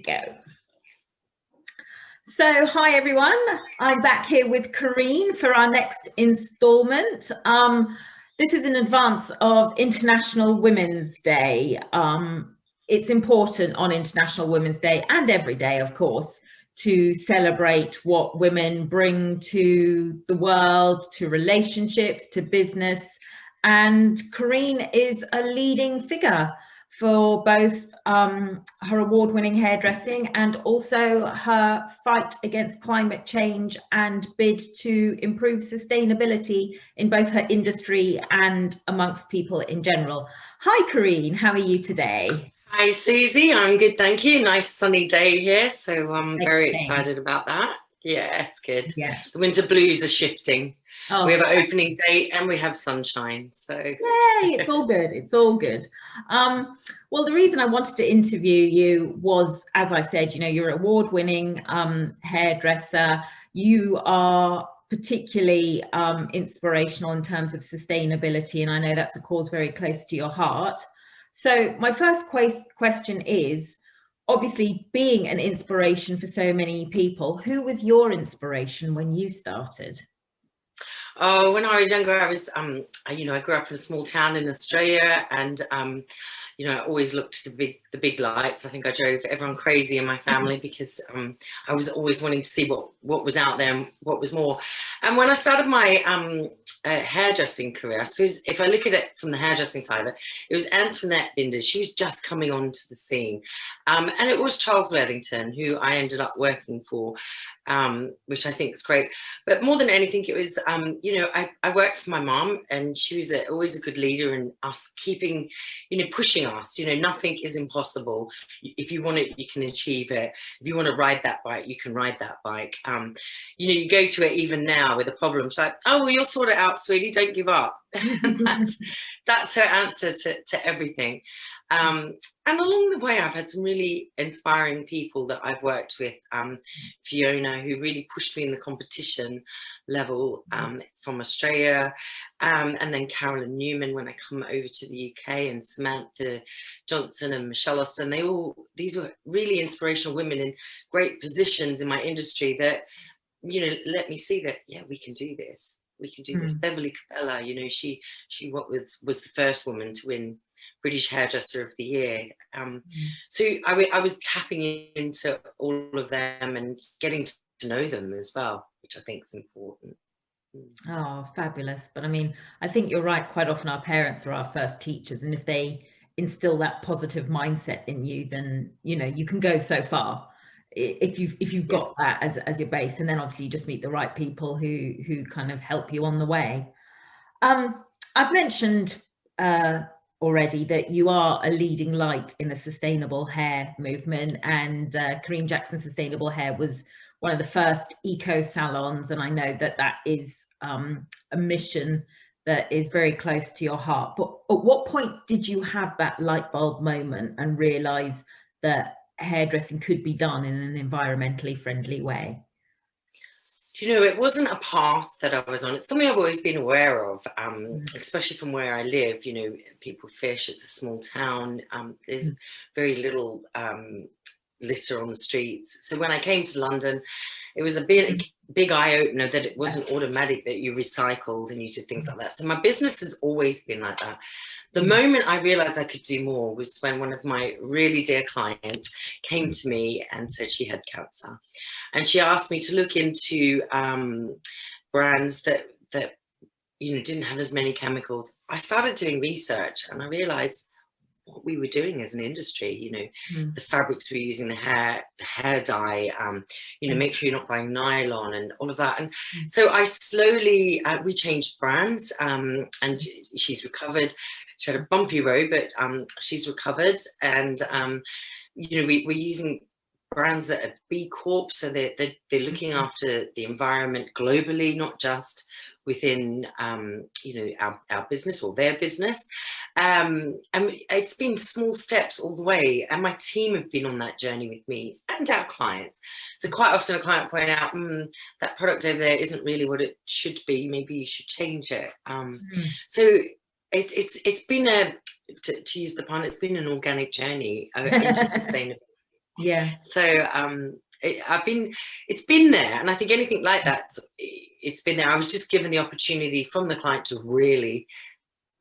Go. So, hi everyone. I'm back here with Karine for our next instalment. This is in advance of International Women's Day. It's important on International Women's Day and every day, of course, to celebrate what women bring to the world, to relationships, to business. And Karine is a leading figure for both her award-winning hairdressing and also her fight against climate change and bid to improve sustainability in both her industry and amongst people in general. Hi, Karine, how are you today? Hi, Susie. I'm good, thank you. Nice sunny day here, so I'm very excited about that. Yeah, it's good. Yeah. The winter blues are shifting. Oh, we have an opening date and we have sunshine, so yay, it's all good. It's all good. Well, the reason I wanted to interview you was, as I said, you know, you're an award-winning hairdresser. You are particularly inspirational in terms of sustainability, and I know that's a cause very close to your heart. So my first question is, obviously being an inspiration for so many people, who was your inspiration when you started? Oh, when I was younger, I was, you know, I grew up in a small town in Australia, and you know, I always looked to the big lights. I think I drove everyone crazy in my family because I was always wanting to see what was out there and what was more. And when I started my hairdressing career, I suppose if I look at it from the hairdressing side of it, it was Antoinette Binder. She was just coming onto the scene, and it was Charles Worthington who I ended up working for. Which I think is great, but more than anything, it was you know, I worked for my mom, and she was always a good leader, and us keeping, you know, pushing us, you know, nothing is impossible. If you want it, you can achieve it. If you want to ride that bike, you can ride that bike. You know, you go to it even now with a problem, it's like, oh well, you'll sort it out, sweetie, don't give up. that's her answer to everything. And along the way, I've had some really inspiring people that I've worked with. Fiona, who really pushed me in the competition level from Australia, and then Carolyn Newman when I come over to the UK, and Samantha Johnson and Michelle Austin. These were really inspirational women in great positions in my industry that, you know, let me see that, yeah, we can do this. We can do this. Beverly Capella, you know, she was the first woman to win British Hairdresser of the Year. So I was tapping into all of them and getting to know them as well, which I think is important. Oh, fabulous. But I mean, I think you're right. Quite often our parents are our first teachers, and if they instill that positive mindset in you, then, you know, you can go so far if you've got that as your base, and then obviously you just meet the right people who kind of help you on the way. I've mentioned already that you are a leading light in the sustainable hair movement, and Karine Jackson Sustainable Hair was one of the first eco salons, and I know that that is a mission that is very close to your heart. But at what point did you have that light bulb moment and realize that hairdressing could be done in an environmentally friendly way? Do you know, it wasn't a path that I was on. It's something I've always been aware of, especially from where I live. You know, people fish, it's a small town. There's very little litter on the streets. So when I came to London, it was a big eye-opener that it wasn't automatic that you recycled and you did things like that. So my business has always been like that. The moment I realized I could do more was when one of my really dear clients came to me and said she had cancer. And she asked me to look into brands that you know, didn't have as many chemicals. I started doing research and I realized what we were doing as an industry, you know, the fabrics we're using, the hair dye, you know, make sure you're not buying nylon and all of that. And so I slowly, we changed brands, and she's recovered. She had a bumpy road, but she's recovered. And, you know, we're using brands that are B Corp, so they're looking after the environment globally, not just within you know, our business or their business. And it's been small steps all the way, and my team have been on that journey with me and our clients. So quite often a client point out, that product over there isn't really what it should be, maybe you should change it. So it's been to use the pun, it's been an organic journey into sustainability. Yeah. So it's been there, and I think anything like that, it's been there. I was just given the opportunity from the client to really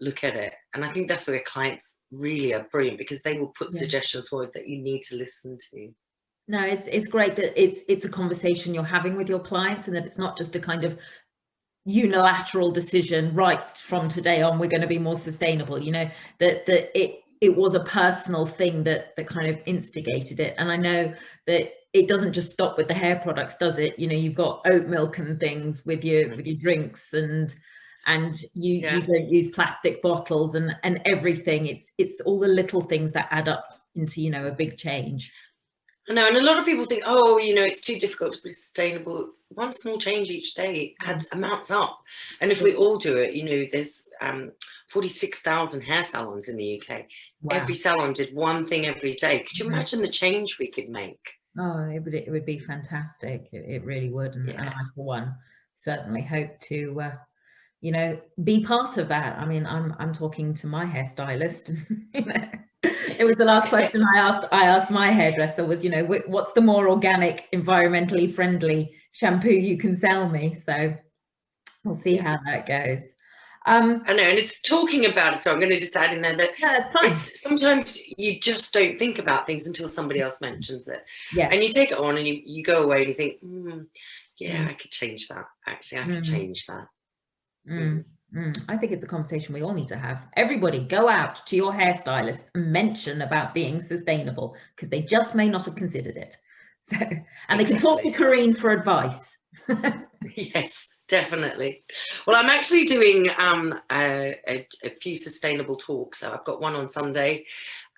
look at it, and I think that's where clients really are brilliant, because they will put suggestions forward that you need to listen to. No, it's great that it's a conversation you're having with your clients, and that it's not just a kind of unilateral decision, right, from today on we're going to be more sustainable, you know, that it was a personal thing that kind of instigated it. And I know that it doesn't just stop with the hair products, does it? You know, you've got oat milk and things with your drinks, and you don't use plastic bottles and everything. It's all the little things that add up into, you know, a big change. I know, and a lot of people think, oh, you know, it's too difficult to be sustainable. One small change each day amounts up. And if we all do it, you know, there's 46,000 hair salons in the UK. Wow. Every salon did one thing every day. Could you imagine the change we could make? Oh, it would be fantastic. It really would. And I, for one, certainly hope to, you know, be part of that. I mean, I'm talking to my hairstylist. You know, it was the last question I asked my hairdresser was, you know, what's the more organic, environmentally friendly shampoo you can sell me? So we'll see how that goes. I know, and it's talking about it. So I'm going to just add in there that it's fine. It's sometimes you just don't think about things until somebody else mentions it. Yeah. And you take it on and you go away and you think, I could change that. Actually, I could change that. I think it's a conversation we all need to have. Everybody go out to your hairstylist and mention about being sustainable, because they just may not have considered it. So, and they can talk to Karine for advice. Yes, definitely. Well, I'm actually doing a few sustainable talks. So I've got one on Sunday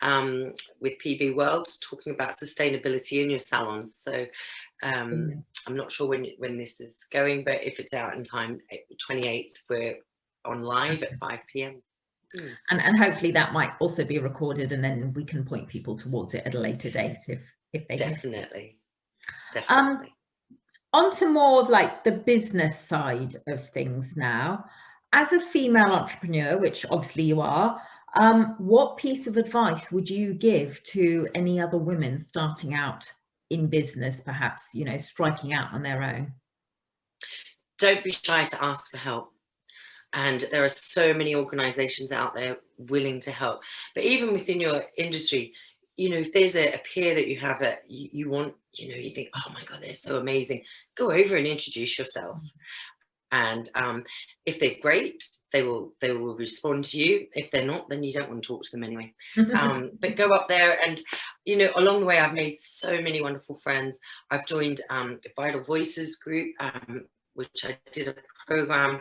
with PB World, talking about sustainability in your salons. So I'm not sure when this is going, but if it's out in time, 28th, we're on live at 5 p.m. And hopefully that might also be recorded, and then we can point people towards it at a later date if they definitely. On to more of like the business side of things now. As a female entrepreneur, which obviously you are, what piece of advice would you give to any other women starting out in business, perhaps, you know, striking out on their own? Don't be shy to ask for help. And there are so many organizations out there willing to help. But even within your industry, you know, if there's a peer that you have that you want, you know, you think, oh my God, they're so amazing, go over and introduce yourself. And if they're great, they will respond to you. If they're not, then you don't want to talk to them anyway. But go up there, and, you know, along the way, I've made so many wonderful friends. I've joined Vital Voices group, which I did a program,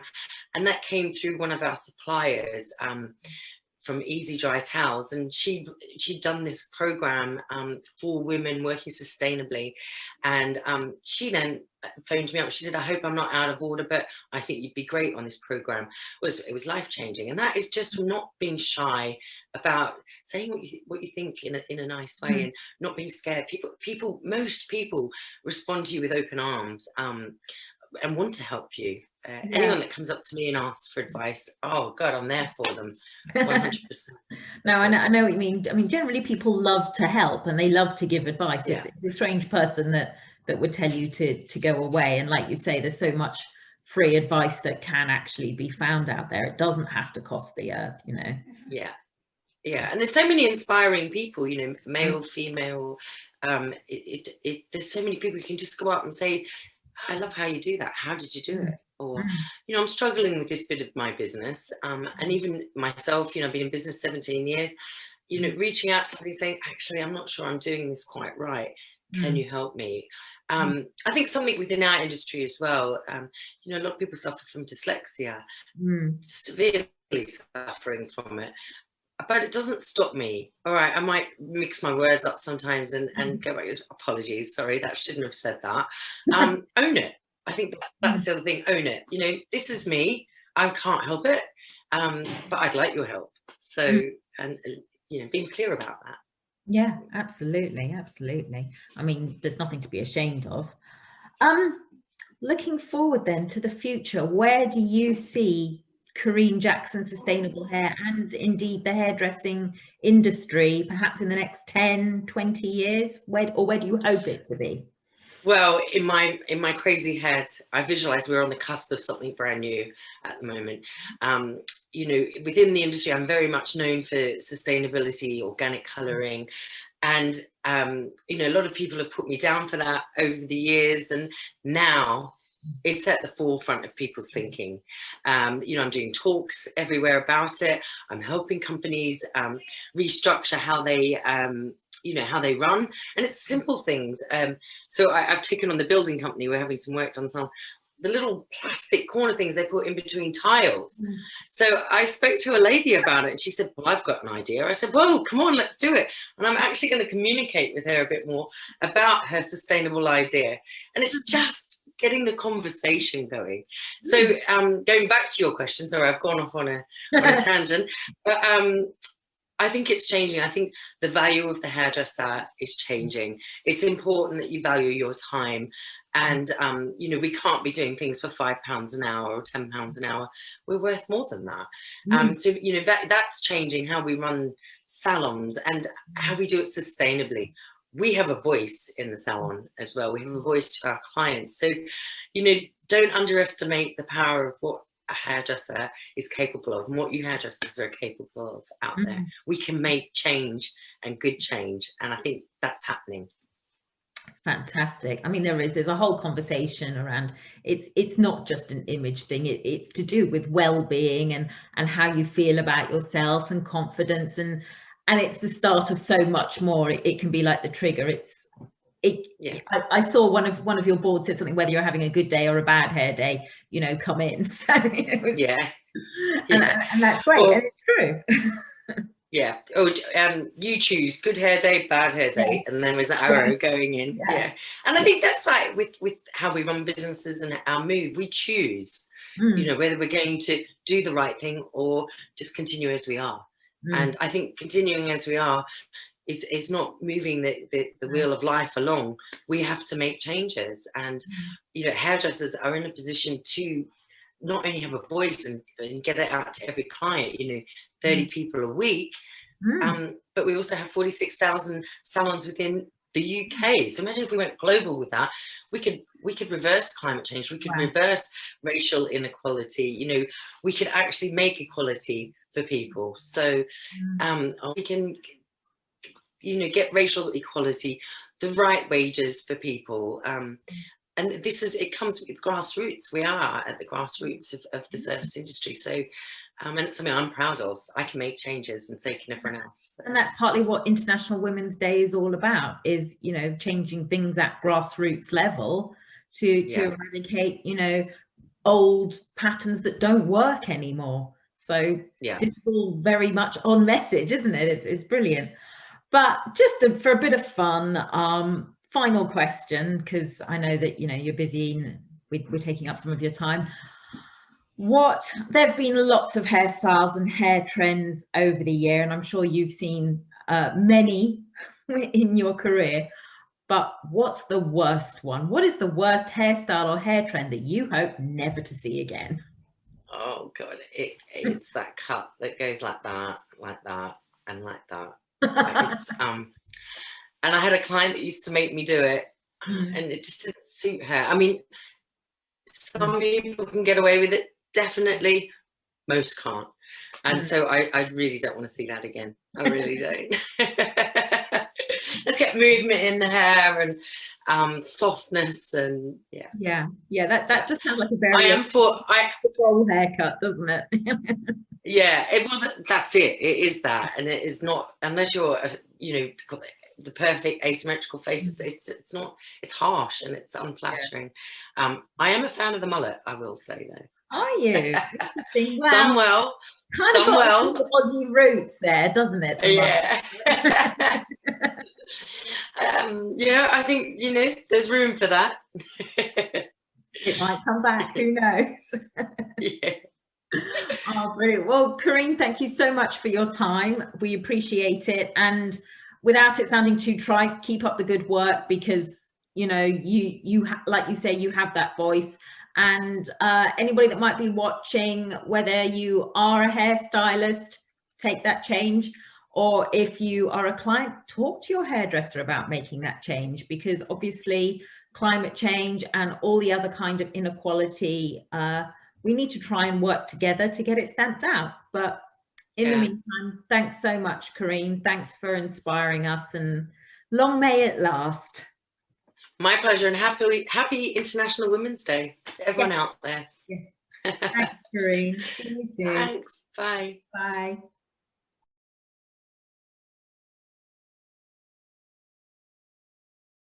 and that came through one of our suppliers from Easy Dry Towels, and she'd done this program for women working sustainably, and she then phoned me up. She said, I hope I'm not out of order, but I think you'd be great on this program. It was life-changing. And that is just not being shy about saying what you think in a nice way, and not being scared. Most people respond to you with open arms and want to help you. Anyone that comes up to me and asks for advice, oh God, I'm there for them, 100%. No, I know what you mean. I mean, generally people love to help and they love to give advice. It's a strange person that would tell you to go away. And like you say, there's so much free advice that can actually be found out there. It doesn't have to cost the earth, you know. Yeah, and there's so many inspiring people, you know, male, female. There's so many people you can just go up and say, I love how you do that. How did you do it? Or, you know, I'm struggling with this bit of my business. And even myself, you know, I've been in business 17 years, you know, reaching out to somebody saying, actually, I'm not sure I'm doing this quite right. Can you help me? I think something within our industry as well, you know, a lot of people suffer from dyslexia, severely suffering from it. But it doesn't stop me. All right, I might mix my words up sometimes and go back. Apologies, sorry, that shouldn't have said that. Own it. I think that's the other thing. Own it. You know, this is me. I can't help it, but I'd like your help. So, and you know, being clear about that. Yeah, absolutely, absolutely. I mean, there's nothing to be ashamed of. Looking forward then to the future, where do you see Karine Jackson sustainable hair, and indeed the hairdressing industry, perhaps in the next 10, 20 years? Where do you hope it to be? Well, in my crazy head, I visualize we're on the cusp of something brand new at the moment. You know, within the industry, I'm very much known for sustainability, organic coloring, and you know, a lot of people have put me down for that over the years, and now it's at the forefront of people's thinking. You know, I'm doing talks everywhere about it. I'm helping companies restructure how they you know, how they run, and it's simple things. So I've taken on the building company. We're having some work done on the little plastic corner things they put in between tiles. So I spoke to a lady about it, and she said, well, I've got an idea. I said, whoa, come on, let's do it. And I'm actually going to communicate with her a bit more about her sustainable idea. And it's just getting the conversation going. So going back to your question, sorry, I've gone off on a tangent, but I think it's changing. I think the value of the hairdresser is changing. It's important that you value your time. And, you know, we can't be doing things for £5 an hour or £10 an hour. We're worth more than that. So, you know, that's changing how we run salons and how we do it sustainably. We have a voice in the salon as well. We have a voice to our clients. So, you know, don't underestimate the power of what a hairdresser is capable of and what you hairdressers are capable of out there. We can make change, and good change, and I think that's happening. Fantastic. I mean, there's a whole conversation around it's not just an image thing. It's to do with well-being and how you feel about yourself and confidence, and it's the start of so much more. It can be like the trigger. I saw one of your boards said something, whether you're having a good day or a bad hair day, you know, come in. So it was, and that's great. And it's true. Yeah. Oh, you choose good hair day, bad hair day, and then there's an arrow going in. And I think that's right with how we run businesses and our move. We choose, you know, whether we're going to do the right thing or just continue as we are. And I think continuing as we are is not moving the wheel of life along. We have to make changes, and you know, hairdressers are in a position to not only have a voice and get it out to every client, you know, 30 people a week, but we also have 46,000 salons within the UK. So imagine if we went global with that. We could reverse climate change. We could reverse racial inequality. You know, we could actually make equality for people. So we can, you know, get racial equality, the right wages for people. And it comes with grassroots. We are at the grassroots of the service industry. So, and it's something I'm proud of. I can make changes, and so can everyone else. And that's partly what International Women's Day is all about, is, you know, changing things at grassroots level to eradicate, you know, old patterns that don't work anymore. So it's all very much on message, isn't it? It's brilliant. But just for a bit of fun, final question, because I know that, you know, you're busy and we're taking up some of your time. There have been lots of hairstyles and hair trends over the year, and I'm sure you've seen many in your career, but what's the worst one? What is the worst hairstyle or hair trend that you hope never to see again? Oh God, it's that cut that goes like that, and like that. And I had a client that used to make me do it, and it just didn't suit her. I mean, some people can get away with it, definitely. Most can't. And so I really don't want to see that again. I really don't. Let's get movement in the hair and softness, and that just sounds like a very full haircut, doesn't it? Well, that's it. It is that, and it is not, unless you're, you know, got the perfect asymmetrical face. It's not. It's harsh and it's unflattering. I am a fan of the mullet, I will say, though. Are you? Well, done well. Kind of got the Aussie roots there, doesn't it? I think, you know, there's room for that. It might come back. Who knows? Oh, brilliant. Well, Karine, thank you so much for your time. We appreciate it. And without it sounding too trite, keep up the good work, because, you know, you like you say, you have that voice, And anybody that might be watching, whether you are a hairstylist, take that change, or if you are a client, talk to your hairdresser about making that change, because obviously climate change and all the other kind of inequality, we need to try and work together to get it stamped out. But in the meantime, thanks so much, Karine. Thanks for inspiring us, and long may it last. My pleasure, and happy International Women's Day to everyone out there. Yes. Thanks, Karine. See you soon. Thanks. Bye. Bye.